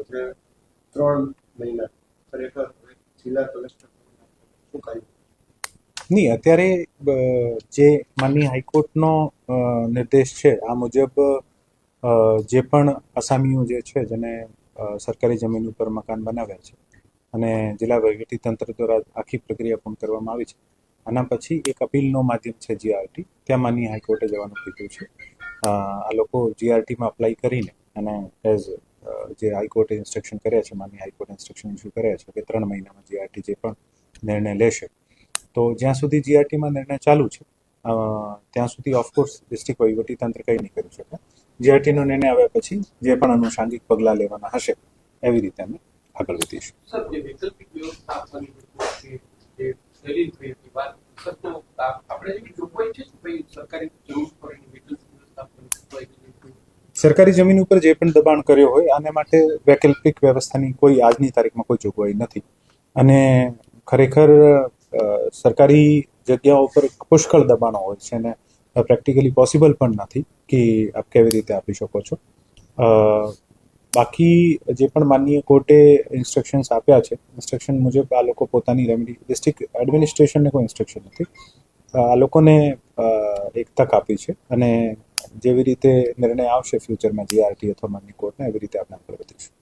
કે 3 મહિના ખરેખર જિલ્લા કલેક્ટર શું કહ્યું? નહીં, અત્યારે જે માનનીય હાઈકોર્ટનો નિર્દેશ છે આ મુજબ જે પણ આસામીઓ જે છે જેને સરકારી જમીન ઉપર મકાન બનાવ્યા છે અને જિલ્લા વહીવટીતંત્ર દ્વારા આખી પ્રક્રિયા પૂર્ણ કરવામાં આવી છે, આના પછી એક અપીલનો માધ્યમ છે જીઆરટી, ત્યાં માનનીય હાઈકોર્ટે જવાનું કીધું છે. આ લોકો જીઆરટીમાં અપ્લાય કરીને અને એઝ જે હાઈકોર્ટે ઇન્સ્ટ્રક્શન કર્યા છે, માનનીય હાઈકોર્ટે ઇન્સ્ટ્રક્શન ઇસ્યુ કર્યા છે કે 3 મહિનામાં જીઆરટી જે પણ નિર્ણય લેશે, તો જ્યાં સુધી જીઆરટીમાં નિર્ણય ચાલુ છે ત્યાં સુધી ઓફકોર્સ ડિસ્ટ્રિક્ટ વહીવટીતંત્ર કંઈ નહીં કરી શકે. જીઆરટીનો નિર્ણય આવ્યા પછી જે પણ આનુષાંગિક પગલાં લેવાના હશે એવી રીતે અમે આગળ વધીશું. સર, જે વૈકલ્પિક વ્યવસ્થા આપવાની જે દલીલ થઈ હતી વાત, સર, તો આપણે એવી જોગવાઈ છે કે ભાઈ સરકારી જરૂર પર વૈકલ્પિક વ્યવસ્થા આપવાની જોગવાઈ? સરકારી જમીન ઉપર જે પણ દબાણ કર્યો હોય આને માટે વૈકલ્પિક વ્યવસ્થાની કોઈ આજની તારીખમાં કોઈ જોગવાઈ નથી. અને ખરેખર સરકારી જગ્યાઓ પર પુષ્કળ દબાણો હોય છે અને પ્રેક્ટિકલી પોસિબલ પણ નથી કે આપ કેવી રીતે આપી શકો છો. બાકી જે પણ માનનીય કોર્ટે ઇન્સ્ટ્રક્શન્સ આપ્યા છે, ઇન્સ્ટ્રક્શન મુજબ આ લોકો પોતાની રેમેડી, ડિસ્ટ્રિક્ટ એડમિનિસ્ટ્રેશનને કોઈ ઇન્સ્ટ્રક્શન નથી, આ લોકોને એક તક આપી છે અને જેવી રીતે નિર્ણય આવશે ફ્યુચરમાં જીઆરટી અથવા માનનીય કોર્ટને એવી રીતે આપણે આગળ વધીશું.